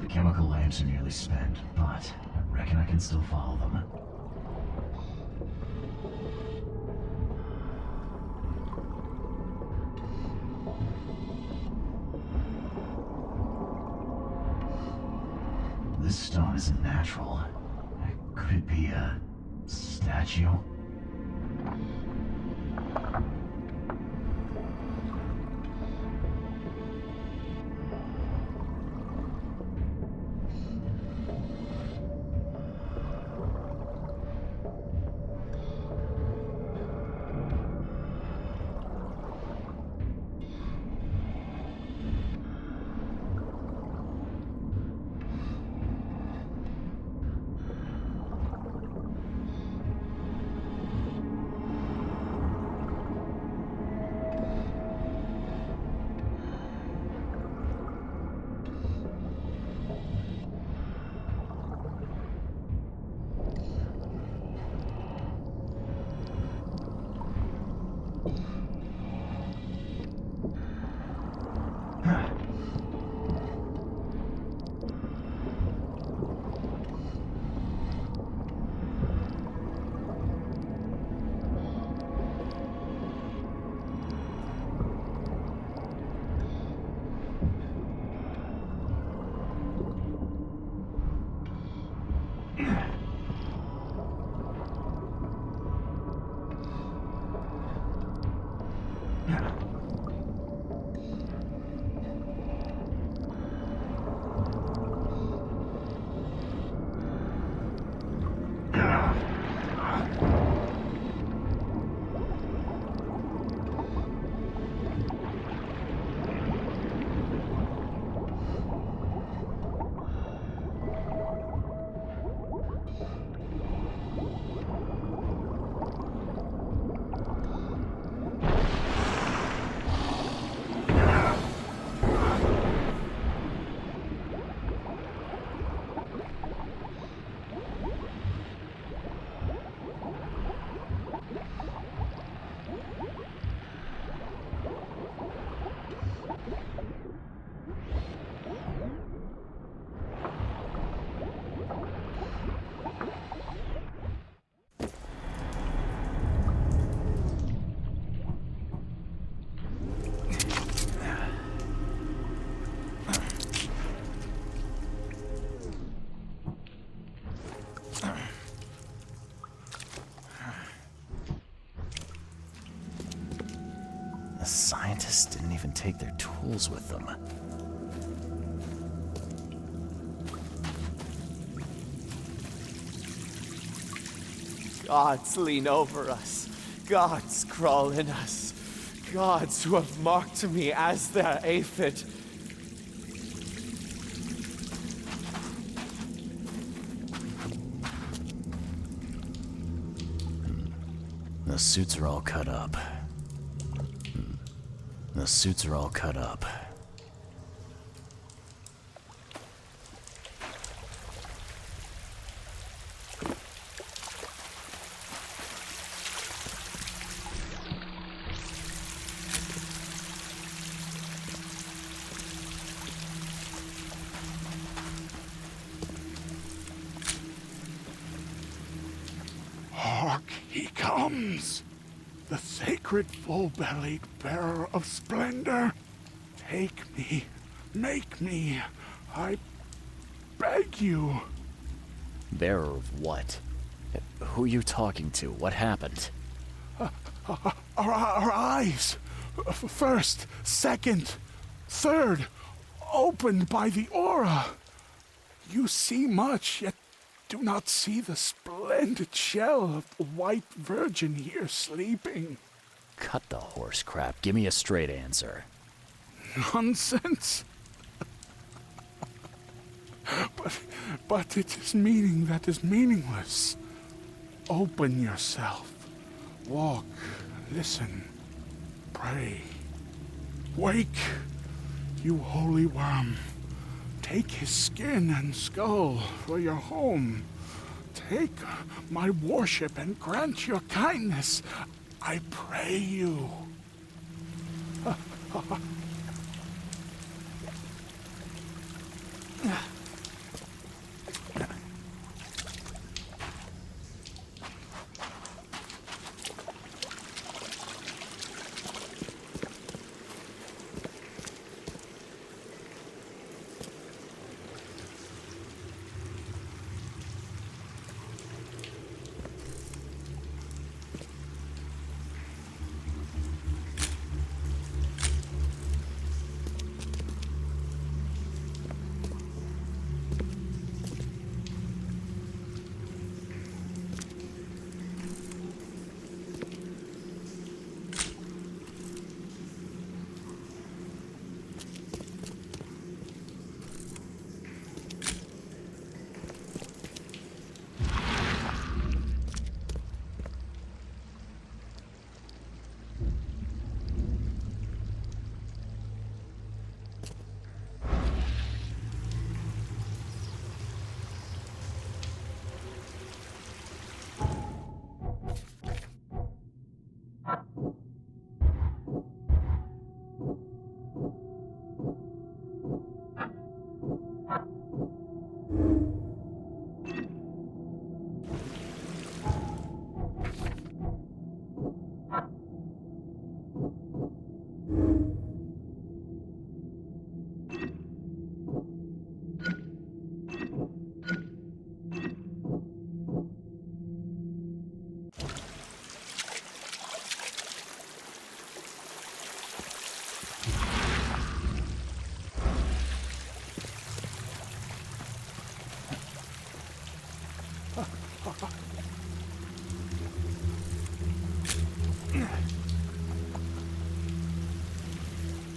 Chemical lamps are nearly spent, but I reckon I can still follow them. This stone isn't natural. Could it be a statue? The scientists didn't even take their tools with them. Gods lean over us. Gods crawl in us. Gods who have marked me as their aphid. The suits are all cut up. The suits are all cut up. Hark, he comes! The sacred full-bellied bearer of splendor. Take me, make me, I beg you. Bearer of what? Who are you talking to? What happened? Our eyes, first, second, third, opened by the aura. You see much, yet do not see the splendid shell of the white virgin here sleeping. Cut the horse crap. Give me a straight answer. Nonsense. But it is meaning that is meaningless. Open yourself. Walk, listen, pray. Wake, you holy worm. Take his skin and skull for your home. Take my worship and grant your kindness. I pray you.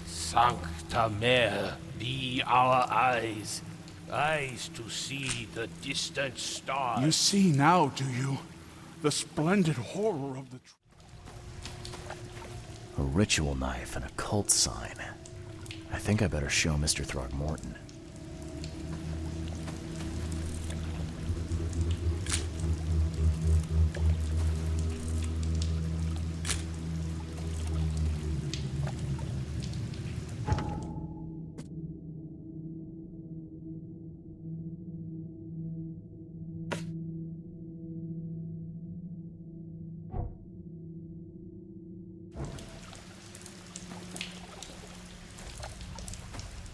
Sancta Mare, be our eyes, eyes to see the distant stars. You see now, do you? The splendid horror of the... A ritual knife and a cult sign. I think I better show Mr. Throgmorton.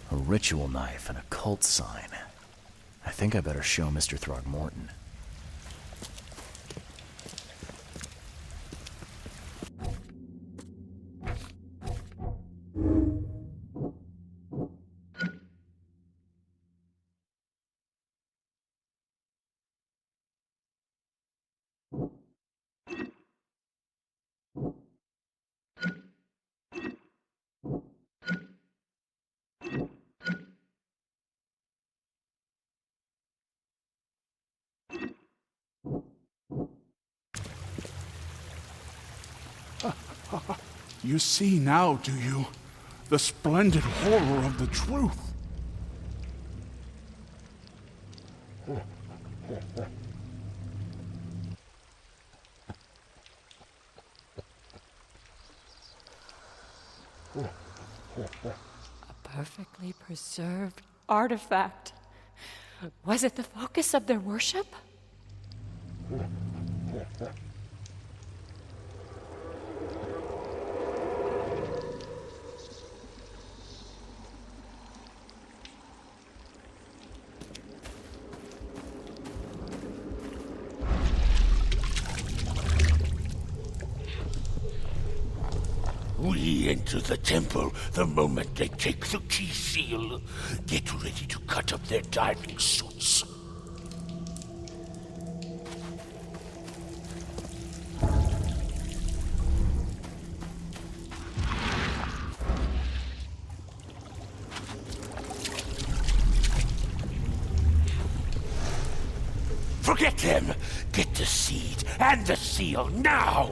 A ritual knife and a cult sign. I think I better show Mr. Throgmorton. You see now, do you? The splendid horror of the truth. A perfectly preserved artifact. Was it the focus of their worship? We enter the temple the moment they take the key seal. Get ready to cut up their diving suits. Forget them! Get the seed and the seal now!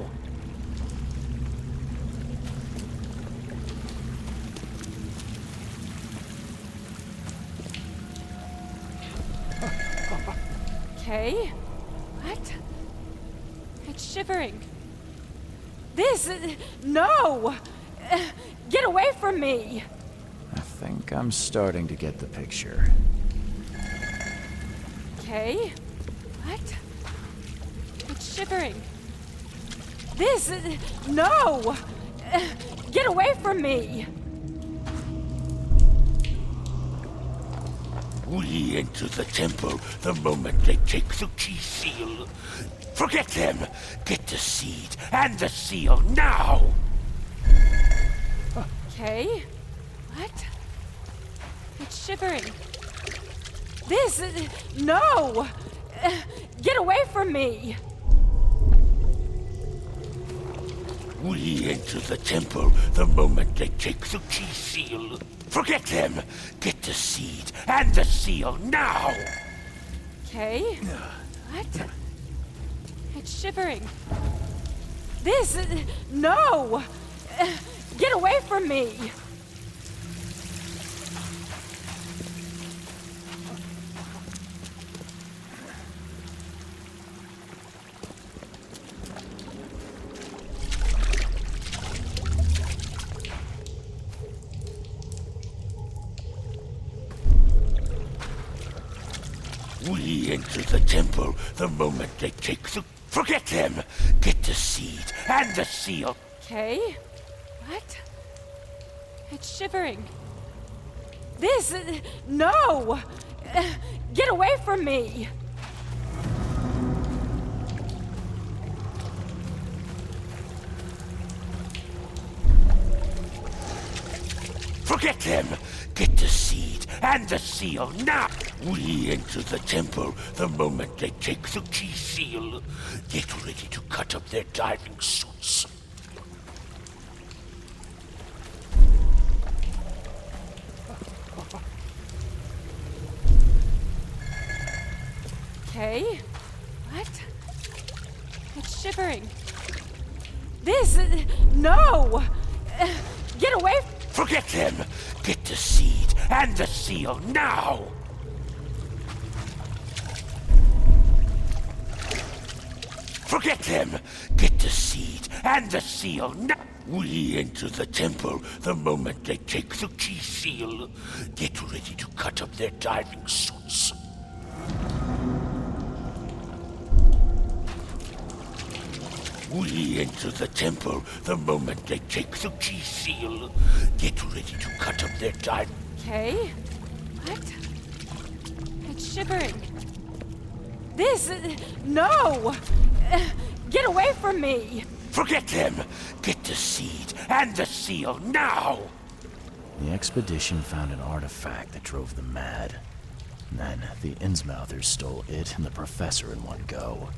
Okay. What? It's shivering. This... No! Get away from me! I think I'm starting to get the picture. Okay. What? It's shivering. This... No! Get away from me! We enter the temple the moment they take the key seal. Forget them! Get the seed and the seal now! Okay. What? It's shivering. This... No! Get away from me! We enter the temple the moment they take the key seal. Forget them! Get the seed and the seal now! Okay. What? It's shivering. This... No! Get away from me! We enter the temple the moment they take the... Forget them! Get the seed and the seal. Okay. What? It's shivering. This... No! Get away from me! Forget them! Get the seed and the seal now! We enter the temple the moment they take the key seal. Get ready to cut up their diving suits. Okay. What? It's shivering. This... No! Get away... Forget them! Get the seed and the seal now! Forget them! Get the seed and the seal now! We enter the temple the moment they take the key seal. Get ready to cut up their diving suits. We enter the temple the moment they take the key seal. Get ready to cut up their diving... Okay. What? It's shivering. This... No! Get away from me! Forget them! Get the seed and the seal now! The expedition found an artifact that drove them mad. Then the Innsmouthers stole it and the professor in one go.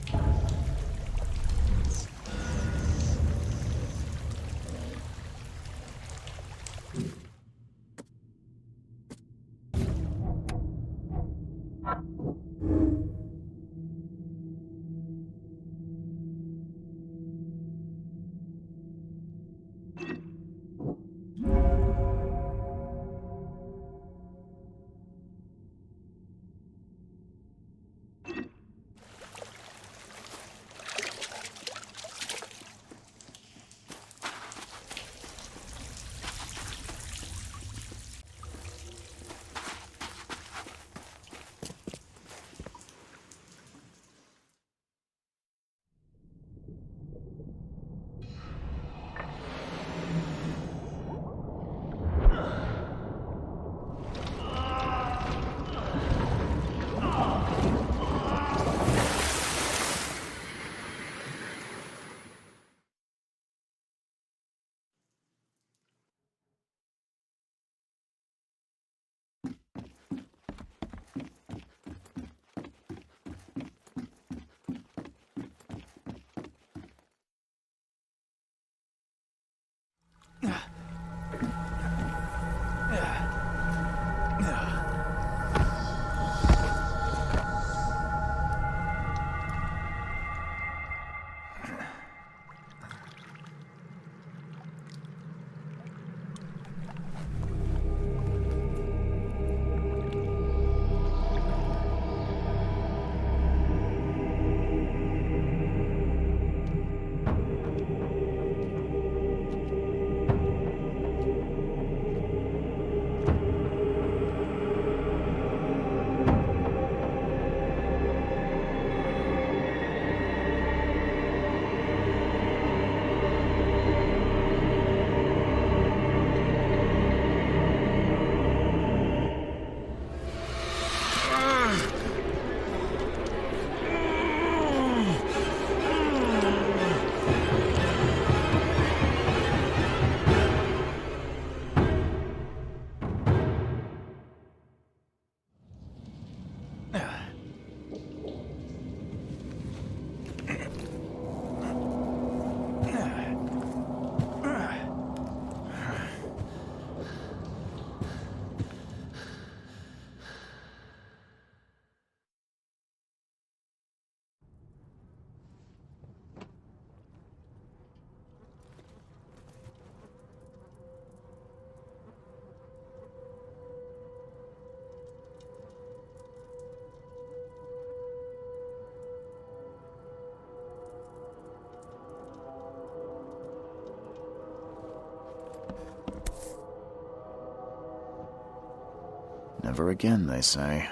Never again, they say.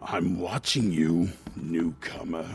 I'm watching you, newcomer.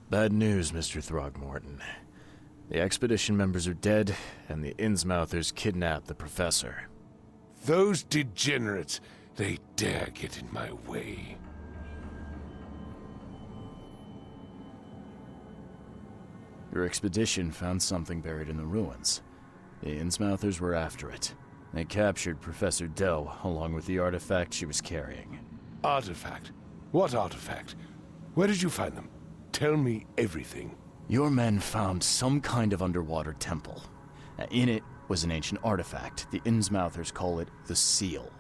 Bad news, Mr. Throgmorton. The expedition members are dead, and the Innsmouthers kidnapped the professor. Those degenerates, they dare get in my way. Your expedition found something buried in the ruins. The Innsmouthers were after it. They captured Professor Dell, along with the artifact she was carrying. Artifact? What artifact? Where did you find them? Tell me everything. Your men found some kind of underwater temple. In it was an ancient artifact. The Innsmouthers call it the Seal.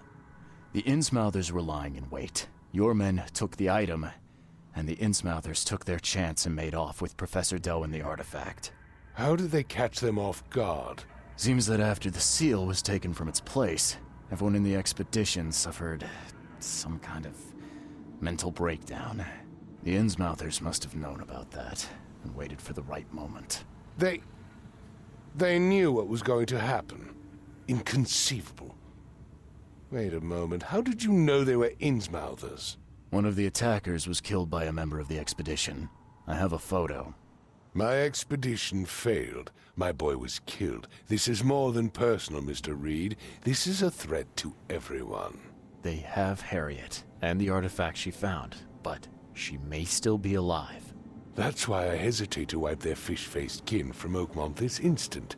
The Innsmouthers were lying in wait. Your men took the item, and the Innsmouthers took their chance and made off with Professor Dell and the artifact. How did they catch them off guard? Seems that after the seal was taken from its place, everyone in the expedition suffered some kind of mental breakdown. The Innsmouthers must have known about that and waited for the right moment. They knew what was going to happen. Inconceivable. Wait a moment, how did you know they were Innsmouthers? One of the attackers was killed by a member of the expedition. I have a photo. My expedition failed. My boy was killed. This is more than personal, Mr. Reed. This is a threat to everyone. They have Harriet and the artifact she found, but she may still be alive. That's why I hesitate to wipe their fish-faced kin from Oakmont this instant.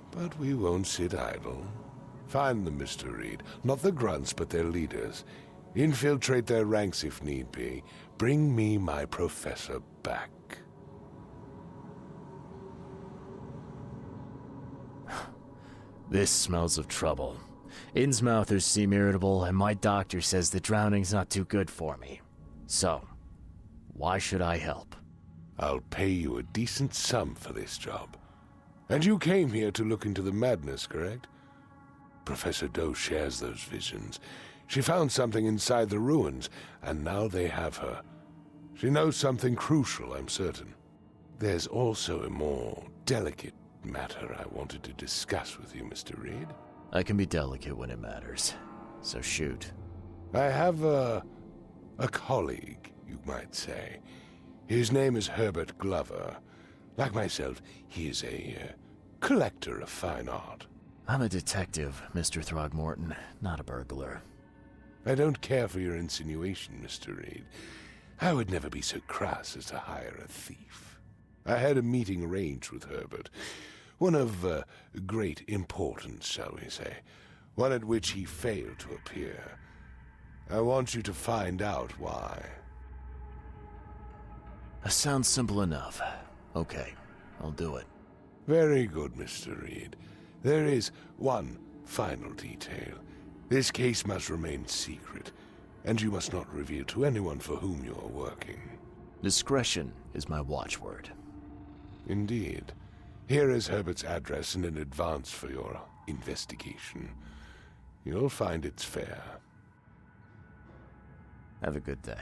But we won't sit idle. Find them, Mr. Reed. Not the grunts, but their leaders. Infiltrate their ranks if need be. Bring me my professor back. This smells of trouble. Innsmouthers seem irritable, and my doctor says that drowning's not too good for me. So, why should I help? I'll pay you a decent sum for this job. And you came here to look into the madness, correct? Professor Doe shares those visions. She found something inside the ruins, and now they have her. She knows something crucial, I'm certain. There's also a more delicate matter I wanted to discuss with you, Mr. Reed. I can be delicate when it matters. So shoot. I have a colleague, you might say. His name is Herbert Glover. Like myself, he is a collector of fine art. I'm a detective, Mr. Throgmorton, not a burglar. I don't care for your insinuation, Mr. Reed. I would never be so crass as to hire a thief. I had a meeting arranged with Herbert. One of great importance, shall we say. One at which he failed to appear. I want you to find out why. Sounds simple enough. Okay, I'll do it. Very good, Mr. Reed. There is one final detail. This case must remain secret, and you must not reveal to anyone for whom you are working. Discretion is my watchword. Indeed. Here is Herbert's address and an advance for your investigation. You'll find it's fair. Have a good day.